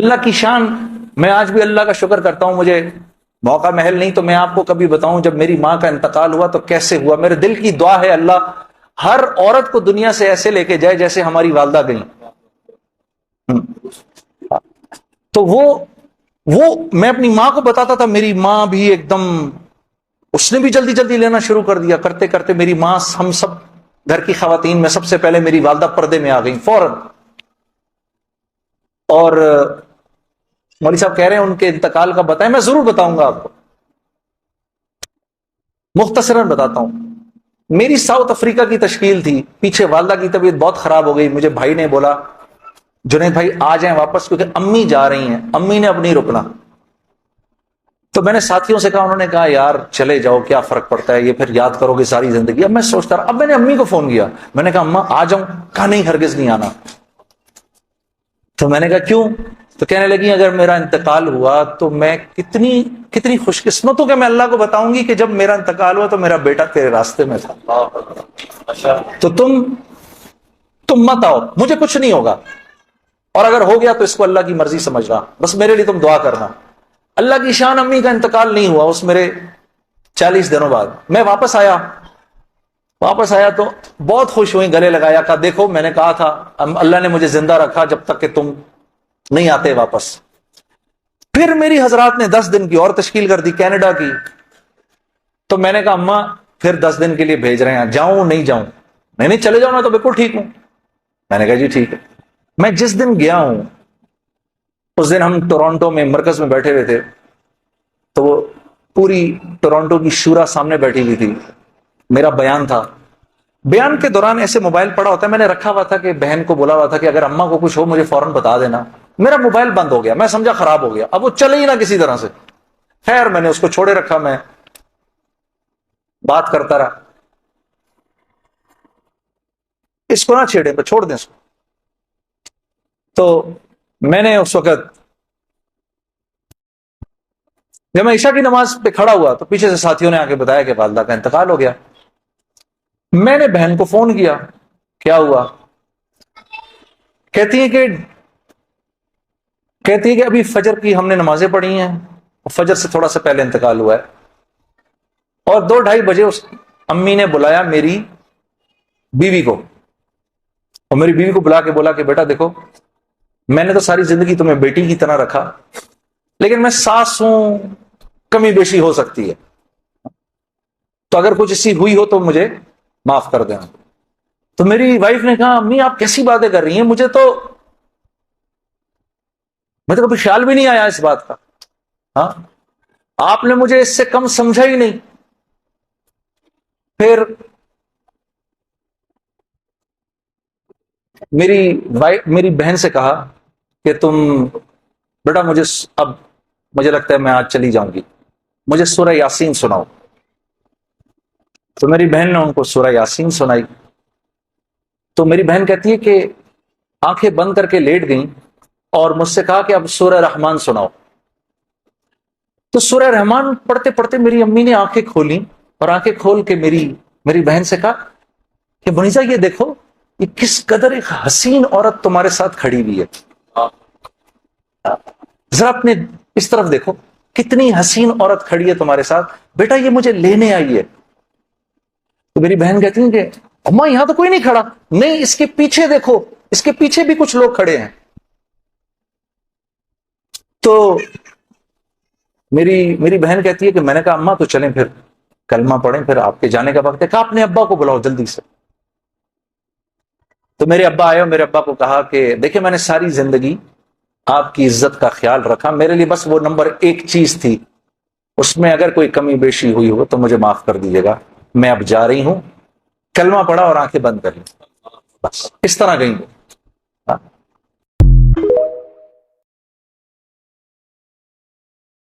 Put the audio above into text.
اللہ کی شان. میں آج بھی اللہ کا شکر کرتا ہوں. مجھے موقع محل نہیں تو میں آپ کو کبھی بتاؤں جب میری ماں کا انتقال ہوا تو کیسے ہوا. میرے دل کی دعا ہے اللہ ہر عورت کو دنیا سے ایسے لے کے جائے جیسے ہماری والدہ گئیں. تو وہ میں اپنی ماں کو بتاتا تھا. میری ماں بھی ایک دم اس نے بھی جلدی جلدی لینا شروع کر دیا. کرتے کرتے میری ماں ہم سب گھر کی خواتین میں سب سے پہلے میری والدہ پردے میں آ گئی فوراً. اور مولوی صاحب کہہ رہے ہیں ان کے انتقال کا بتائیں. میں ضرور بتاؤں گا آپ کو, مختصراً بتاتا ہوں. میری ساؤتھ افریقہ کی تشکیل تھی. پیچھے والدہ کی طبیعت بہت خراب ہو گئی. مجھے بھائی نے بولا جنید بھائی آ جائیں واپس کیونکہ امی جا رہی ہیں, امی نے اب نہیں رکنا. تو میں نے ساتھیوں سے کہا, انہوں نے کہا یار چلے جاؤ کیا فرق پڑتا ہے, یہ پھر یاد کرو گے ساری زندگی. اب میں سوچتا رہا. اب میں نے امی کو فون کیا, میں نے کہا اماں آ جاؤں. کہا نہیں ہرگز نہیں آنا. تو میں نے کہا کیوں؟ تو کہنے لگی اگر میرا انتقال ہوا تو میں کتنی خوش قسمت ہوں کہ میں اللہ کو بتاؤں گی کہ جب میرا انتقال ہوا تو میرا بیٹا تیرے راستے میں تھا. تو تم مت آؤ, مجھے کچھ نہیں ہوگا, اور اگر ہو گیا تو اس کو اللہ کی مرضی سمجھ رہا, بس میرے لیے تم دعا کرنا. اللہ کی شان امی کا انتقال نہیں ہوا. اس میرے 40 دنوں بعد میں واپس آیا تو بہت خوش ہوئی, گلے لگایا. کہا دیکھو میں نے کہا تھا اللہ نے مجھے زندہ رکھا جب تک کہ تم نہیں آتے واپس. پھر میری حضرات نے 10 دن کی اور تشکیل کر دی کینیڈا کی. تو میں نے کہا اماں پھر 10 دن کے لیے بھیج رہے ہیں, جاؤں نہیں جاؤں؟ نہیں چلے جاؤ نا تو بالکل ٹھیک ہوں. میں نے کہا جی ٹھیک ہے. میں جس دن گیا ہوں اس دن ہم ٹورانٹو میں مرکز میں بیٹھے ہوئے تھے. تو وہ پوری ٹورانٹو کی شورا سامنے بیٹھی ہوئی تھی. میرا بیان تھا. بیان کے دوران ایسے موبائل پڑا ہوتا ہے, میں نے رکھا ہوا تھا کہ بہن کو بولا ہوا تھا کہ اگر اماں کو کچھ ہو مجھے فوراً بتا دینا. میرا موبائل بند ہو گیا, میں سمجھا خراب ہو گیا, اب وہ چلے ہی نہ کسی طرح سے. خیر میں نے اس کو چھوڑے رکھا, میں بات کرتا رہا. اس کو نہ چھیڑے, پہ چھوڑ دیں اس کو. تو میں نے اس وقت جب میں عشاء کی نماز پہ کھڑا ہوا تو پیچھے سے ساتھیوں نے آ کے بتایا کہ والدہ کا انتقال ہو گیا. میں نے بہن کو فون کیا, کیا ہوا؟ کہتی ہے کہ ابھی فجر کی ہم نے نمازیں پڑھی ہیں, فجر سے تھوڑا سا پہلے انتقال ہوا ہے. اور 2-2:30 بجے اس امی نے بلایا میری بیوی کو, اور میری بیوی کو بلا کے بولا کہ بیٹا دیکھو میں نے تو ساری زندگی تمہیں بیٹی کی طرح رکھا, لیکن میں ساس ہوں, کمی بیشی ہو سکتی ہے, تو اگر کچھ ایسی ہوئی ہو تو مجھے معاف کر دینا. تو میری وائف نے کہا امی آپ کیسی باتیں کر رہی ہیں, مجھے تو کبھی خیال بھی نہیں آیا اس بات کا. ہاں آپ نے مجھے اس سے کم سمجھا ہی نہیں. پھر میری بہن سے کہا کہ تم بیٹا مجھے لگتا ہے میں آج چلی جاؤں گی, مجھے سورہ یاسین سناؤ. تو میری بہن نے ان کو سورہ یاسین سنائی. تو میری بہن کہتی ہے کہ آنکھیں بند کر کے لیٹ گئیں اور مجھ سے کہا کہ اب سورہ رحمان سناؤ. تو سورہ رحمان پڑھتے پڑھتے میری امی نے آنکھیں کھولی, اور آنکھیں کھول کے میری بہن سے کہا کہ منیزا یہ دیکھو یہ کس قدر ایک حسین عورت تمہارے ساتھ کھڑی ہوئی ہے, ذرا اپنے اس طرف دیکھو کتنی حسین عورت کھڑی ہے تمہارے ساتھ, بیٹا یہ مجھے لینے آئی ہے. تو میری بہن کہتی ہیں کہ اماں یہاں تو کوئی نہیں کھڑا. نہیں اس کے پیچھے دیکھو, اس کے پیچھے بھی کچھ لوگ کھڑے ہیں. تو میری بہن کہتی ہے کہ میں نے کہا اماں تو چلیں پھر کلمہ پڑھیں, پھر آپ کے جانے کا وقت ہے. کہا اپنے ابا کو بلاؤ جلدی سے. تو میرے ابا آئے اور میرے ابا کو کہا کہ دیکھیں میں نے ساری زندگی آپ کی عزت کا خیال رکھا, میرے لیے بس وہ نمبر 1 چیز تھی, اس میں اگر کوئی کمی بیشی ہوئی ہو تو مجھے معاف کر دیجیے گا. میں اب جا رہی ہوں. کلمہ پڑھا اور آنکھیں بند کر لیں, بس اس طرح گئی وہ.